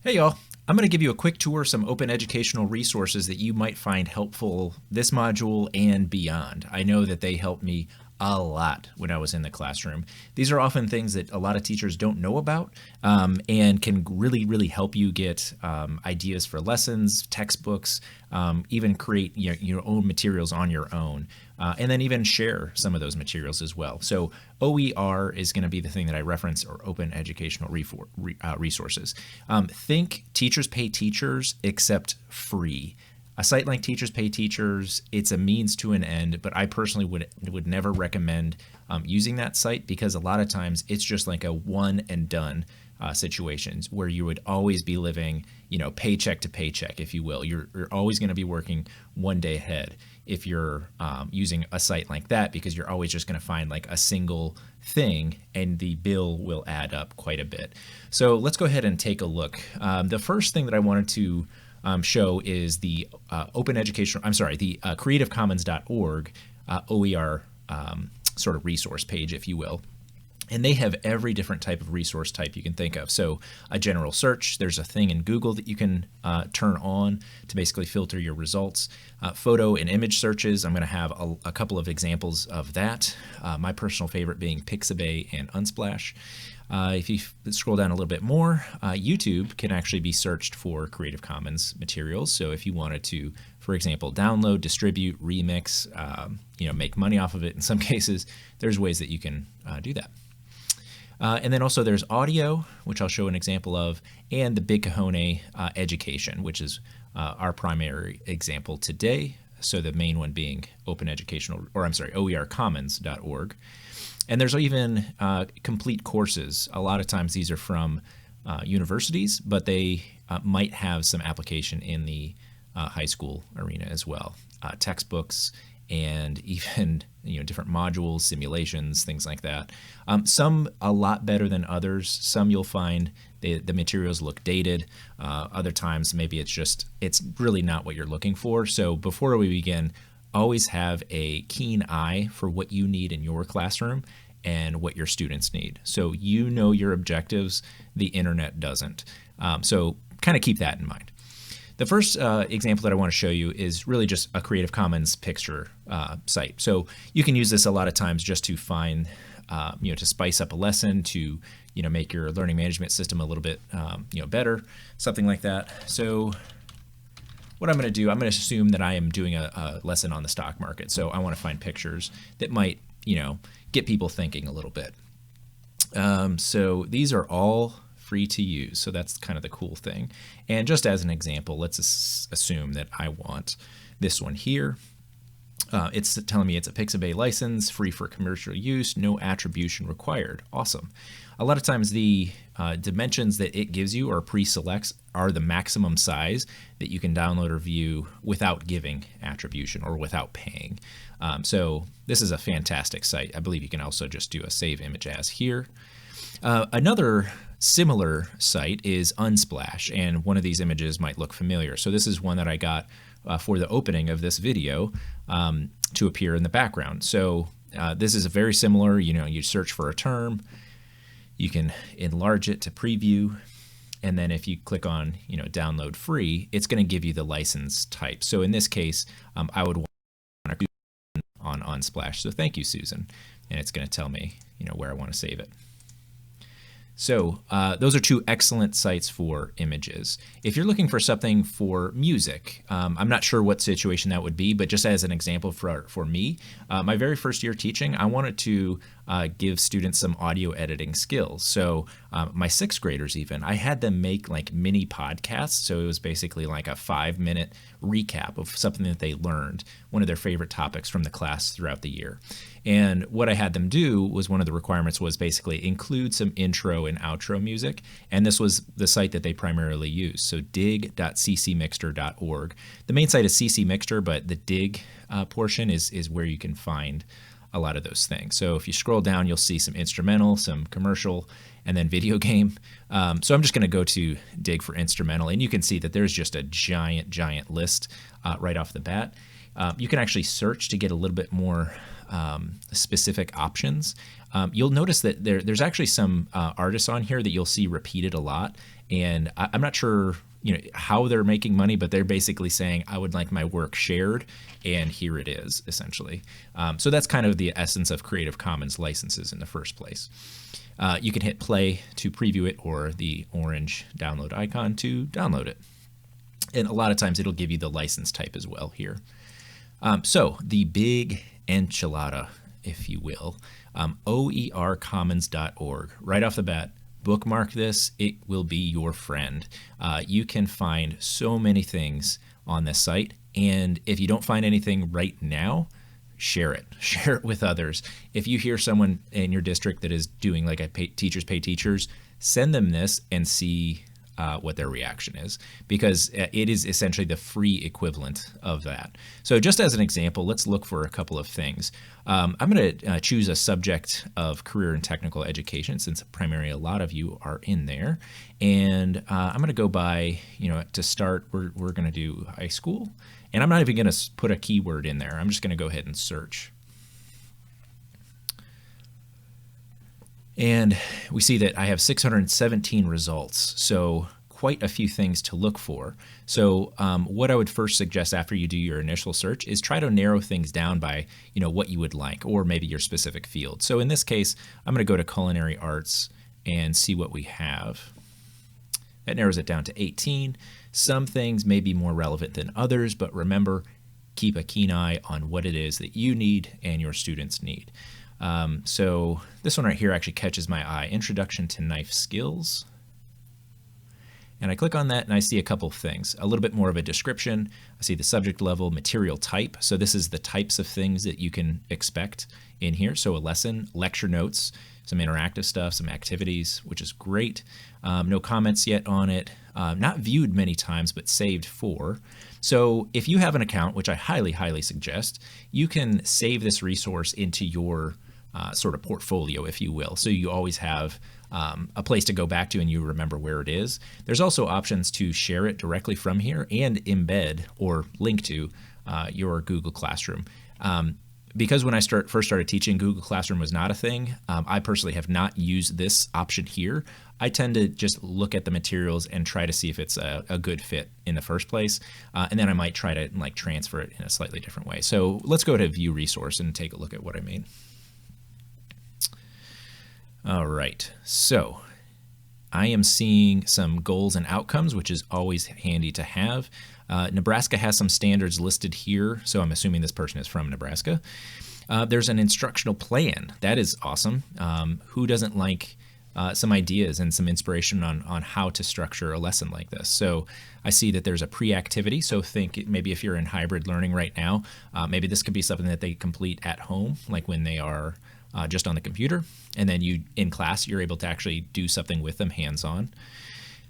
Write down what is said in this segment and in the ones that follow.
Hey y'all, I'm going to give you a quick tour of some open educational resources that you might find helpful this module and beyond. I know that they helped me a lot when I was in the classroom. These are often things that a lot of teachers don't know about and can really help you get ideas for lessons, textbooks, even create your own materials on your own. And then even share some of those materials as well. So OER is going to be the thing that I reference, or open educational resources. Think Teachers Pay Teachers, except free. A site like Teachers Pay Teachers, it's a means to an end, but I personally would never recommend using that site, because a lot of times it's just like a one and done situations where you would always be living, paycheck to paycheck, if you will. You're always going to be working one day ahead if you're using a site like that, because you're always just going to find like a single thing and the bill will add up quite a bit. So let's go ahead and take a look. The first thing that I wanted to show is the the creativecommons.org OER sort of resource page, if you will. And they have every different type of resource type you can think of. So a general search, there's a thing in Google that you can turn on to basically filter your results. Photo and image searches, I'm going to have a couple of examples of that. My personal favorite being Pixabay and Unsplash. If you scroll down a little bit more, YouTube can actually be searched for Creative Commons materials. So if you wanted to, for example, download, distribute, remix, make money off of it in some cases, there's ways that you can do that. And then also there's audio, which I'll show an example of, and the Big Cajon education, which is our primary example today. So the main one being OERcommons.org. And there's even complete courses. A lot of times these are from universities, but they might have some application in the high school arena as well. Textbooks and even different modules, simulations, things like that. Some a lot better than others. Some you'll find the materials look dated. Other times maybe it's really not what you're looking for. So before we begin, always have a keen eye for what you need in your classroom and what your students need. So your objectives, the internet doesn't. So kind of keep that in mind. The first example that I want to show you is really just a Creative Commons picture site. So you can use this a lot of times just to find, to spice up a lesson, to make your learning management system a little bit better, something like that. So what I'm going to do, I'm going to assume that I am doing a lesson on the stock market. So I want to find pictures that might, get people thinking a little bit. So these are all free to use. So that's kind of the cool thing. And just as an example, let's assume that I want this one here. It's telling me it's a Pixabay license, free for commercial use, no attribution required. Awesome. A lot of times the dimensions that it gives you or pre-selects are the maximum size that you can download or view without giving attribution or without paying. So this is a fantastic site. I believe you can also just do a save image as here. Another similar site is Unsplash, and one of these images might look familiar. So this is one that I got for the opening of this video to appear in the background. So this is a very similar, you search for a term, you can enlarge it to preview, and then if you click on download free, it's going to give you the license type. So in this case, I would want to on Unsplash. So thank you, Susan, and it's going to tell me where I want to save it. So those are two excellent sites for images. If you're looking for something for music, I'm not sure what situation that would be, but just as an example for me, my very first year teaching, I wanted to give students some audio editing skills. So my sixth graders even, I had them make like mini podcasts. So it was basically like a 5-minute recap of something that they learned, one of their favorite topics from the class throughout the year. And what I had them do was, one of the requirements was basically include some intro and outro music. And this was the site that they primarily use. So dig.ccmixter.org. The main site is ccmixter, but the dig portion is where you can find a lot of those things. So if you scroll down, you'll see some instrumental, some commercial, and then video game. So I'm just going to go to dig for instrumental, and you can see that there's just a giant list right off the bat. You can actually search to get a little bit more specific options. You'll notice that there's actually some artists on here that you'll see repeated a lot, And I'm not sure how they're making money, but they're basically saying, I would like my work shared, and here it is, essentially. So that's kind of the essence of Creative Commons licenses in the first place. You can hit play to preview it, or the orange download icon to download it. And a lot of times it'll give you the license type as well here. So the big enchilada, if you will, OERcommons.org. Right off the bat, bookmark this. It will be your friend. You can find so many things on this site, and if you don't find anything right now, share it. Share it with others. If you hear someone in your district that is doing like a Teachers Pay Teachers, send them this and see what their reaction is, because it is essentially the free equivalent of that. So just as an example, let's look for a couple of things. I'm going to choose a subject of career and technical education, since primarily a lot of you are in there. And I'm going to go by, to start, we're going to do high school. And I'm not even going to put a keyword in there. I'm just going to go ahead and search. And we see that I have 617 results, so quite a few things to look for. So what I would first suggest after you do your initial search is try to narrow things down by what you would like, or maybe your specific field. So in this case, I'm going to go to culinary arts and see what we have. That narrows it down to 18. Some things may be more relevant than others, but remember, keep a keen eye on what it is that you need and your students need. So this one right here actually catches my eye, Introduction to Knife Skills. And I click on that and I see a couple of things, a little bit more of a description. I see the subject level, material type. So this is the types of things that you can expect in here. So a lesson, lecture notes, some interactive stuff, some activities, which is great. No comments yet on it. Not viewed many times, but saved for. So if you have an account, which I highly, highly suggest, you can save this resource into your sort of portfolio, if you will. So you always have a place to go back to and you remember where it is. There's also options to share it directly from here and embed or link to your Google Classroom. Because when I first started teaching, Google Classroom was not a thing. I personally have not used this option here. I tend to just look at the materials and try to see if it's a good fit in the first place. And then I might try to transfer it in a slightly different way. So let's go to View Resource and take a look at what I mean. All right, so I am seeing some goals and outcomes, which is always handy to have. Nebraska has some standards listed here, so I'm assuming this person is from Nebraska. There's an instructional plan. That is awesome. Who doesn't like some ideas and some inspiration on how to structure a lesson like this? So I see that there's a pre-activity, so think maybe if you're in hybrid learning right now, maybe this could be something that they complete at home, like when they are just on the computer, and then in class you're able to actually do something with them hands-on.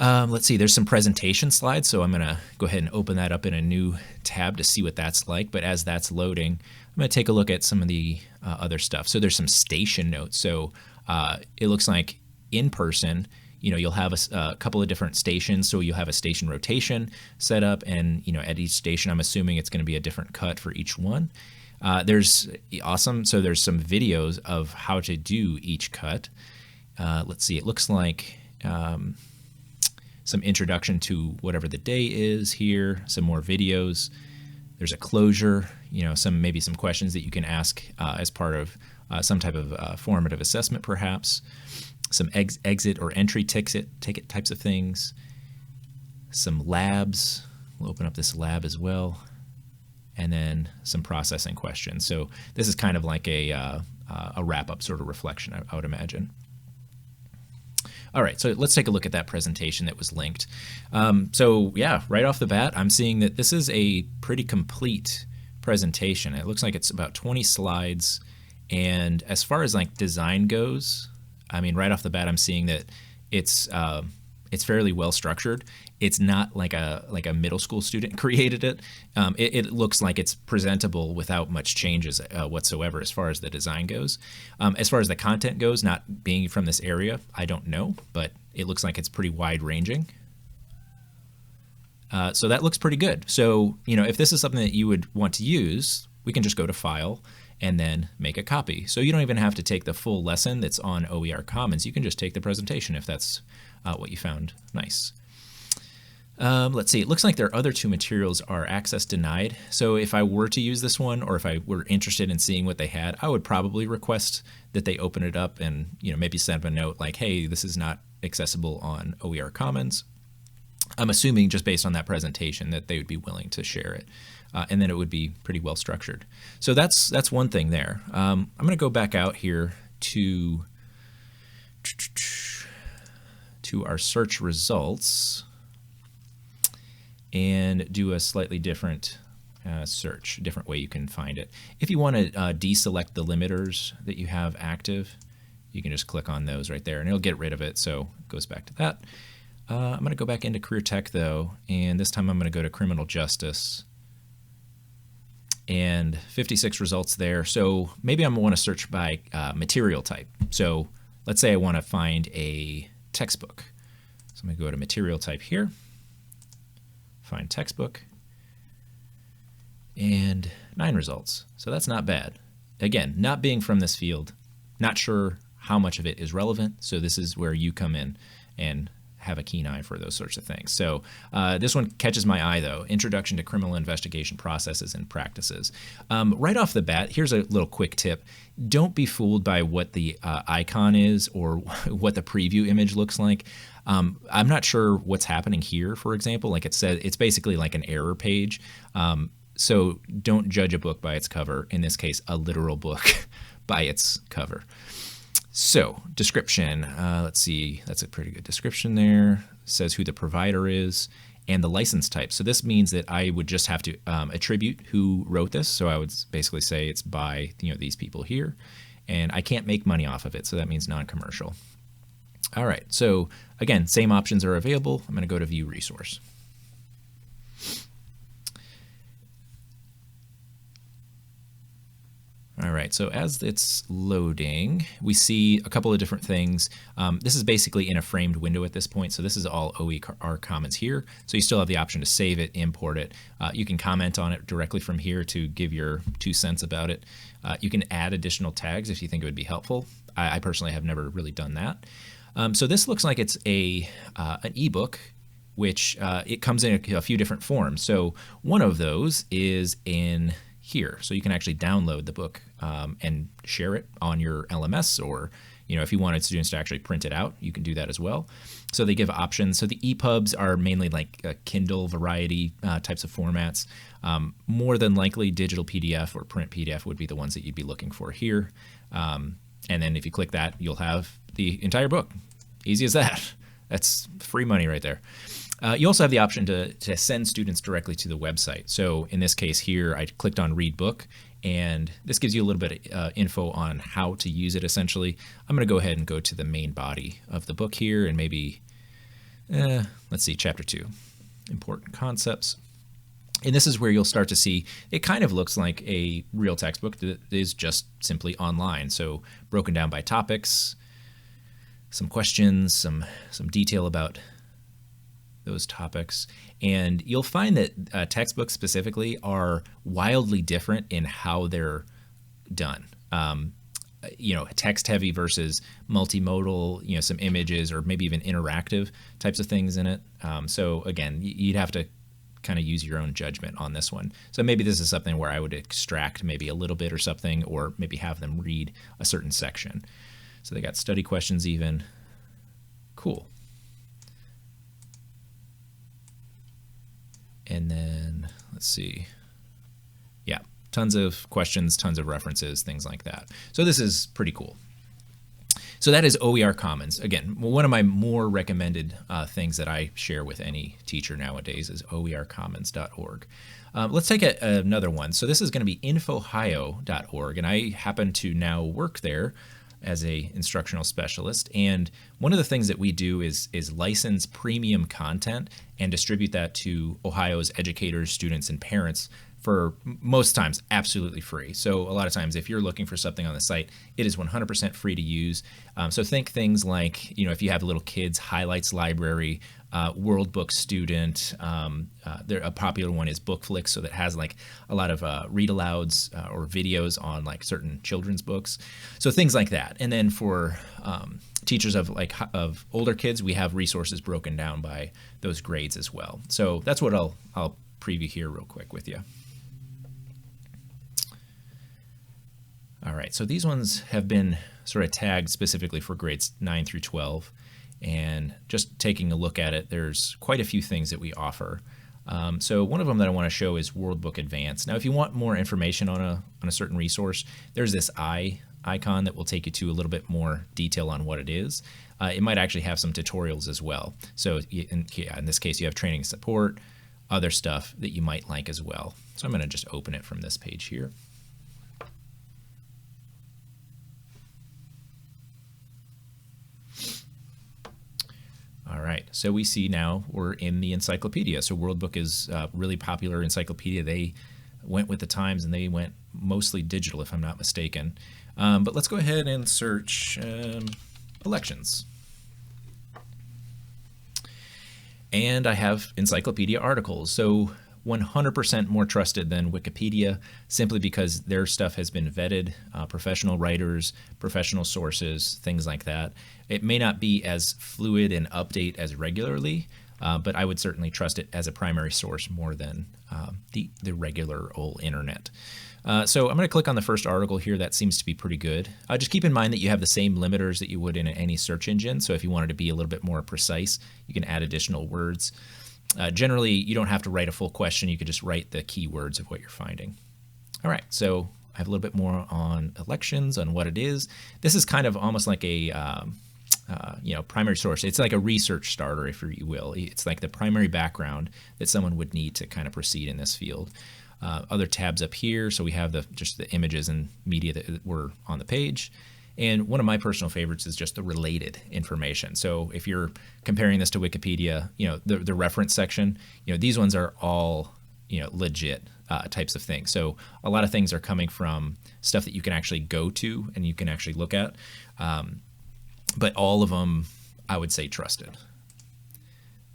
Let's see, there's some presentation slides, so I'm going to go ahead and open that up in a new tab to see what that's like. But as that's loading, I'm going to take a look at some of the other stuff. So there's some station notes. So it looks like in person, you'll have a couple of different stations. So you'll have a station rotation set up, and at each station, I'm assuming it's going to be a different cut for each one. There's awesome. So there's some videos of how to do each cut. Let's see, it looks like some introduction to whatever the day is here, some more videos. There's a closure, maybe some questions that you can ask as part of some type of formative assessment, perhaps. Some exit or entry ticket types of things. Some labs. We'll open up this lab as well. And then some processing questions. So this is kind of like a wrap-up sort of reflection, I would imagine. All right, so let's take a look at that presentation that was linked. So yeah, right off the bat, I'm seeing that this is a pretty complete presentation. It looks like it's about 20 slides. And as far as design goes, I mean, right off the bat, I'm seeing that it's fairly well structured. It's not like a middle school student created it. It looks like it's presentable without much changes whatsoever as far as the design goes. As far as the content goes, not being from this area, I don't know, but it looks like it's pretty wide ranging. So that looks pretty good. So, if this is something that you would want to use, we can just go to File and then make a copy. So you don't even have to take the full lesson that's on OER Commons. You can just take the presentation if that's what you found nice. Let's see. It looks like their other two materials are access denied. So if I were to use this one, or if I were interested in seeing what they had, I would probably request that they open it up and maybe send them a note like, hey, this is not accessible on OER Commons. I'm assuming just based on that presentation that they would be willing to share it, and then it would be pretty well structured. So that's one thing there. I'm going to go back out here to our search results and do a slightly different search, different way you can find it. If you want to deselect the limiters that you have active, you can just click on those right there and it'll get rid of it. So it goes back to that. I'm going to go back into career tech though, and this time I'm going to go to criminal justice, and 56 results there. So maybe I'm going to want to search by material type. So let's say I want to find a textbook. So I'm going to go to material type here, find textbook, and 9 results. So that's not bad. Again, not being from this field, not sure how much of it is relevant. So this is where you come in and have a keen eye for those sorts of things. So this one catches my eye though, Introduction to Criminal Investigation Processes and Practices. Right off the bat, here's a little quick tip. Don't be fooled by what the icon is or what the preview image looks like. I'm not sure what's happening here, for example. Like it said, it's basically like an error page. So don't judge a book by its cover. In this case, a literal book by its cover. So description, let's see, that's a pretty good description there. It says who the provider is and the license type. So this means that I would just have to attribute who wrote this. So I would basically say it's by these people here, and I can't make money off of it. So that means non-commercial. All right, so again, same options are available. I'm going to go to view resource. All right, so as it's loading, we see a couple of different things. This is basically in a framed window at this point, so this is all OER Commons here. So you still have the option to save it, import it. You can comment on it directly from here to give your 2 cents about it. You can add additional tags if you think it would be helpful. I personally have never really done that. So this looks like it's an ebook, which it comes in a few different forms. So one of those is in here. So you can actually download the book and share it on your LMS, or if you wanted students to actually print it out, you can do that as well. So they give options. So the EPUBs are mainly like Kindle variety types of formats. More than likely digital PDF or print PDF would be the ones that you'd be looking for here. And then if you click that, you'll have the entire book. Easy as that. That's free money right there. You also have the option to send students directly to the website. So in this case here, I clicked on Read Book, and this gives you a little bit of info on how to use it essentially. I'm going to go ahead and go to the main body of the book here, and maybe, let's see, Chapter 2, Important Concepts. And this is where you'll start to see, it kind of looks like a real textbook that is just simply online. So broken down by topics, some questions, some detail about those topics, and you'll find that textbooks specifically are wildly different in how they're done. Text heavy versus multimodal, some images or maybe even interactive types of things in it. So again, you'd have to kind of use your own judgment on this one. So maybe this is something where I would extract maybe a little bit or something, or maybe have them read a certain section. So they got study questions even. Cool. And then let's see. Yeah, tons of questions, tons of references, things like that. So this is pretty cool. So that is OER Commons. Again, one of my more recommended things that I share with any teacher nowadays is oercommons.org. Let's take another one. So this is going to be infohio.org, and I happen to now work there as a instructional specialist. And one of the things that we do is license premium content and distribute that to Ohio's educators, students, and parents for most times absolutely free. So a lot of times if you're looking for something on the site, it is 100% free to use. So think things like, if you have little kids, highlights library, World Book Student. A popular one is Bookflix, so that has like a lot of read alouds or videos on like certain children's books. So things like that. And then for teachers of older kids, we have resources broken down by those grades as well. So that's what I'll preview here real quick with you. All right, so these ones have been sort of tagged specifically for grades 9 through 12. And just taking a look at it, there's quite a few things that we offer. So one of them that I want to show is Worldbook Advanced. Now, if you want more information on a certain resource, there's this icon that will take you to a little bit more detail on what it is. It might actually have some tutorials as well. So in this case, you have training and support, other stuff that you might like as well. So I'm going to just open it from this page here. All right, so we see now we're in the encyclopedia. So Worldbook is a really popular encyclopedia. They went with the times and they went mostly digital, if I'm not mistaken. But let's go ahead and search elections. And I have encyclopedia articles. So 100% more trusted than Wikipedia, simply because their stuff has been vetted, professional writers, professional sources, things like that. It may not be as fluid and update as regularly, but I would certainly trust it as a primary source more than the regular old internet. So I'm going to click on the first article here. That seems to be pretty good. Just keep in mind that you have the same limiters that you would in any search engine. So if you wanted to be a little bit more precise, you can add additional words. Generally, you don't have to write a full question. You could just write the keywords of what you're finding. All right, so I have a little bit more on elections, on what it is. This is kind of almost like a primary source. It's like a research starter, if you will. It's like the primary background that someone would need to kind of proceed in this field. Other tabs up here, so we have just the images and media that were on the page. And one of my personal favorites is just the related information. So if you're comparing this to Wikipedia, the reference section, these ones are all, legit types of things. So a lot of things are coming from stuff that you can actually go to and you can actually look at. But all of them, I would say, trusted.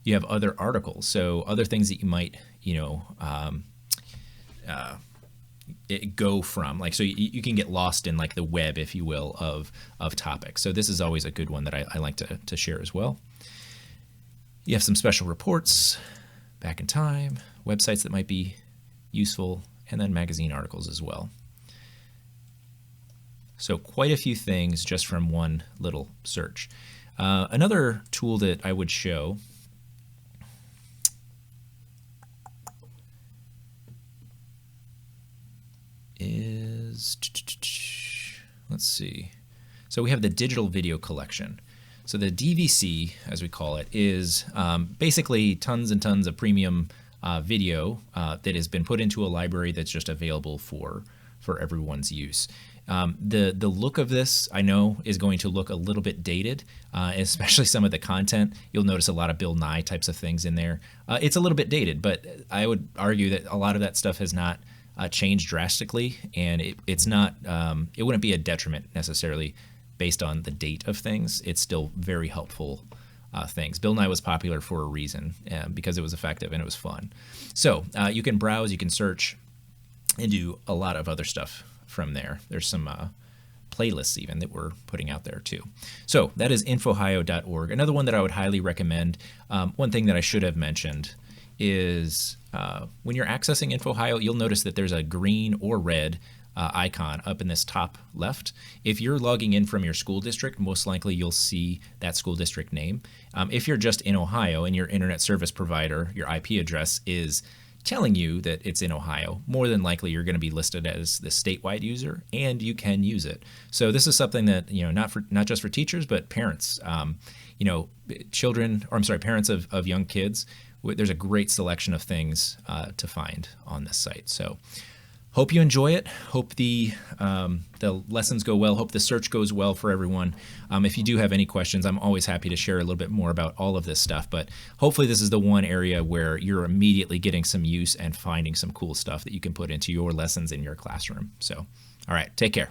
You have other articles. So other things that you might, go from, like, so you can get lost in like the web, if you will, of topics. So this is always a good one that I like to share as well. You have some special reports, back in time, websites that might be useful, and then magazine articles as well. So quite a few things just from one little search. Another tool that I would show is, let's see. So we have the digital video collection. So the DVC, as we call it, is basically tons and tons of premium video that has been put into a library that's just available for everyone's use. The look of this, I know, is going to look a little bit dated, especially some of the content. You'll notice a lot of Bill Nye types of things in there. It's a little bit dated, but I would argue that a lot of that stuff has not changed drastically, and it's not, it wouldn't be a detriment necessarily based on the date of things. It's still very helpful things. Bill Nye was popular for a reason, because it was effective and it was fun. So you can browse, you can search, and do a lot of other stuff from there. There's some playlists even that we're putting out there too. So that is infohio.org. Another one that I would highly recommend, one thing that I should have mentioned is when you're accessing InfoHio, you'll notice that there's a green or red icon up in this top left. If you're logging in from your school district, most likely you'll see that school district name. If you're just in Ohio and your internet service provider, your IP address is telling you that it's in Ohio, more than likely you're going to be listed as the statewide user, and you can use it. So this is something that, not just for teachers, but parents, parents of young kids. There's a great selection of things to find on this site. So hope you enjoy it. Hope the lessons go well. Hope the search goes well for everyone. If you do have any questions, I'm always happy to share a little bit more about all of this stuff. But hopefully this is the one area where you're immediately getting some use and finding some cool stuff that you can put into your lessons in your classroom. So, all right, take care.